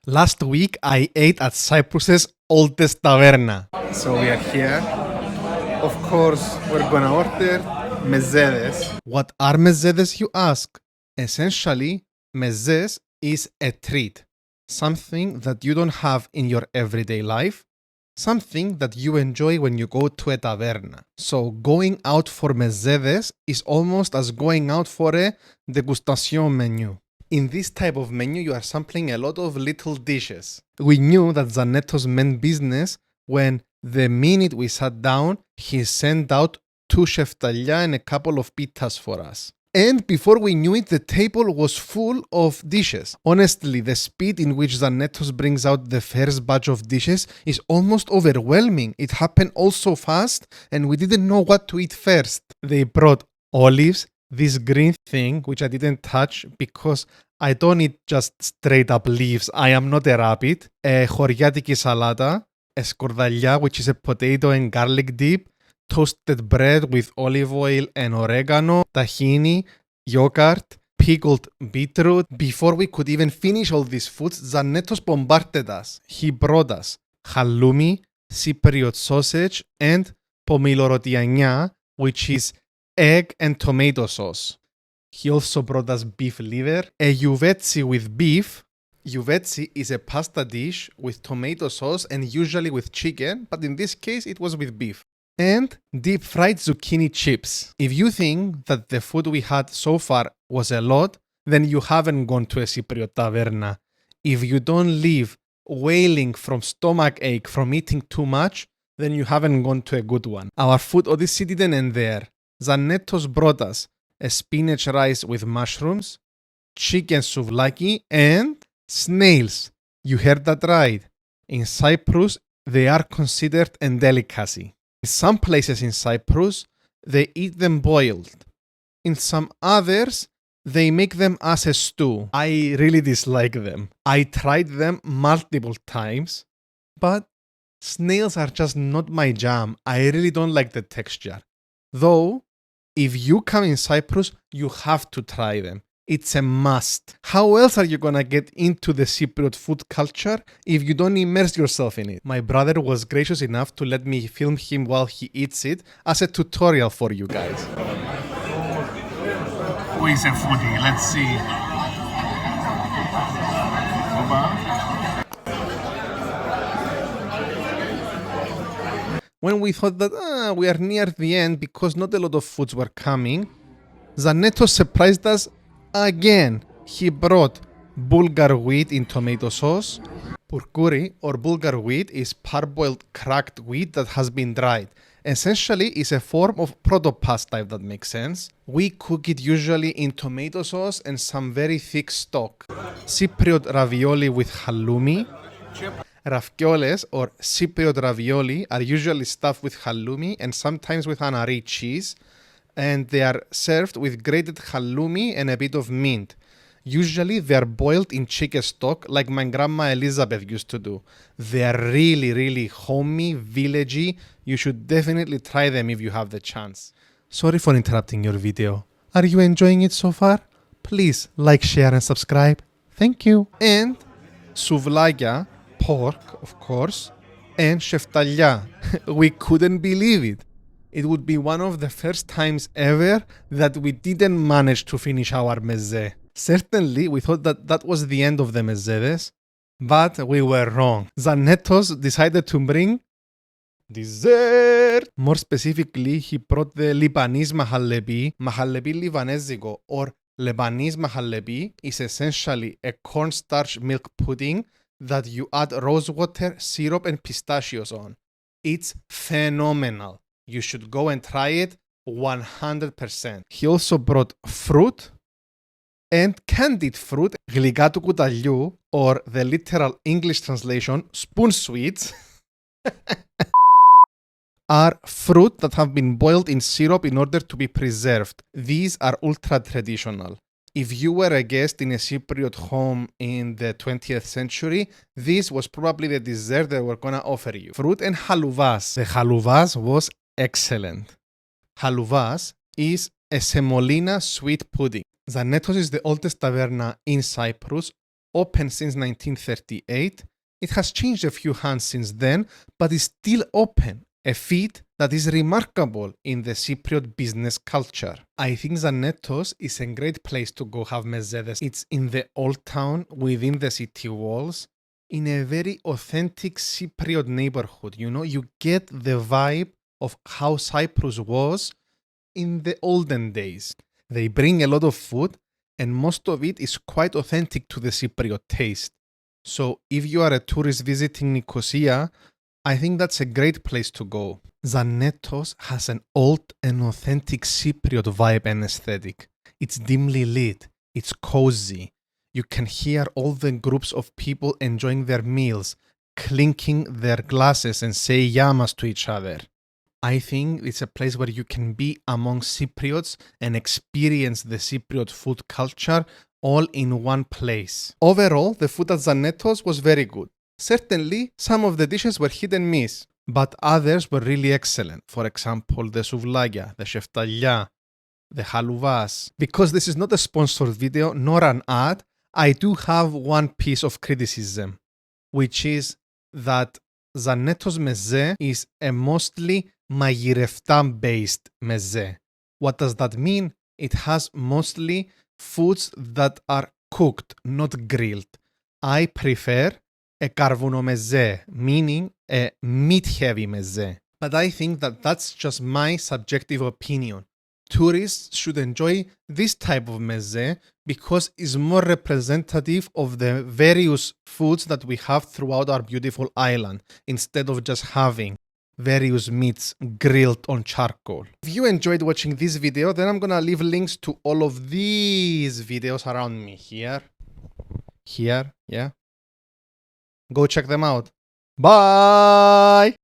Last week I ate at Cyprus's oldest taverna. So we are here. Of course, we're gonna order mezedes. What are mezedes, you ask? Essentially, mezes is a treat. Something that you don't have in your everyday life. Something that you enjoy when you go to a taverna. So going out for mezedes is almost as going out for a degustation menu. In this type of menu, you are sampling a lot of little dishes. We knew that Zanettos meant business when the minute we sat down, he sent out 2 cheftalia and a couple of pitas for us. And before we knew it, the table was full of dishes. Honestly, the speed in which Zanettos brings out the first batch of dishes is almost overwhelming. It happened all so fast, and we didn't know what to eat first. They brought olives, this green thing, which I didn't touch because I don't eat just straight up leaves. I am not a rabbit. A χωριάτικη salata, a σκορδαλιά, which is a potato and garlic dip, toasted bread with olive oil and oregano, tahini, yogurt, pickled beetroot. Before we could even finish all these foods, Zanettos bombarded us. He brought us halloumi, Cypriot sausage, and pomilorotiania, which is egg and tomato sauce. He also brought us beef liver, a uvezi with beef. Uvezi is a pasta dish with tomato sauce and usually with chicken, but in this case it was with beef. And deep fried zucchini chips. If you think that the food we had so far was a lot, then you haven't gone to a Cypriot taverna. If you don't leave wailing from stomach ache from eating too much, then you haven't gone to a good one. Our food odyssey didn't end there. Zanettos brought us a spinach rice with mushrooms, chicken souvlaki, and snails. You heard that right. In Cyprus, they are considered a delicacy. In some places in Cyprus, they eat them boiled. In some others, they make them as a stew. I really dislike them. I tried them multiple times, but snails are just not my jam. I really don't like the texture. Though, if you come in Cyprus, you have to try them. It's a must. How else are you gonna get into the Cypriot food culture if you don't immerse yourself in it? My brother was gracious enough to let me film him while he eats it as a tutorial for you guys. Who is a foodie? Let's see. When we thought that we are near the end because not a lot of foods were coming, Zanettos surprised us again. He brought Bulgar wheat in tomato sauce. Purkuri or Bulgar wheat is parboiled cracked wheat that has been dried. Essentially, it's a form of proto-pasta, if that makes sense. We cook it usually in tomato sauce and some very thick stock. Cypriot ravioli with halloumi. Ravioles or Cypriot ravioli are usually stuffed with halloumi and sometimes with anari cheese, and they are served with grated halloumi and a bit of mint. Usually they are boiled in chicken stock like my grandma Elizabeth used to do. They are really, really homey, villagey. You should definitely try them if you have the chance. Sorry for interrupting your video. Are you enjoying it so far? Please like, share and subscribe. Thank you. And souvlakia, pork, of course, and cheftalia. We couldn't believe it. It would be one of the first times ever that we didn't manage to finish our meze. Certainly, we thought that that was the end of the mezedes, but we were wrong. Zanettos decided to bring dessert. More specifically, he brought the Lebanese mahalebi libanesico, or Lebanese mahalebi is essentially a cornstarch milk pudding that you add rosewater, syrup, and pistachios on. It's phenomenal. You should go and try it 100%. He also brought fruit and candied fruit, γλυκά του κουταλιού, or the literal English translation, spoon sweets, are fruit that have been boiled in syrup in order to be preserved. These are ultra traditional. If you were a guest in a Cypriot home in the 20th century, this was probably the dessert they were gonna offer you. Fruit and halouvas. The halouvas was excellent. Halouvas is a semolina sweet pudding. Zanettos is the oldest taverna in Cyprus, open since 1938. It has changed a few hands since then, but is still open, a feat that is remarkable in the Cypriot business culture. I think Zanettos is a great place to go have mezedes. It's in the old town within the city walls, in a very authentic Cypriot neighborhood. You know, you get the vibe of how Cyprus was in the olden days. They bring a lot of food, and most of it is quite authentic to the Cypriot taste. So if you are a tourist visiting Nicosia, I think that's a great place to go. Zanettos has an old and authentic Cypriot vibe and aesthetic. It's dimly lit, it's cozy. You can hear all the groups of people enjoying their meals, clinking their glasses and say yamas to each other. I think it's a place where you can be among Cypriots and experience the Cypriot food culture all in one place. Overall, the food at Zanettos was very good. Certainly, some of the dishes were hit and miss, but others were really excellent. For example, the souvlaki, the sheftalya, the haluwas. Because this is not a sponsored video nor an ad, I do have one piece of criticism, which is that Zanettos meze is a mostly magireftan-based meze. What does that mean? It has mostly foods that are cooked, not grilled. I prefer a carvouno meze, meaning a meat-heavy meze. But I think that that's just my subjective opinion. Tourists should enjoy this type of meze because it's more representative of the various foods that we have throughout our beautiful island, instead of just having various meats grilled on charcoal. If you enjoyed watching this video, then I'm gonna leave links to all of these videos around me. Here, yeah. Go check them out. Bye!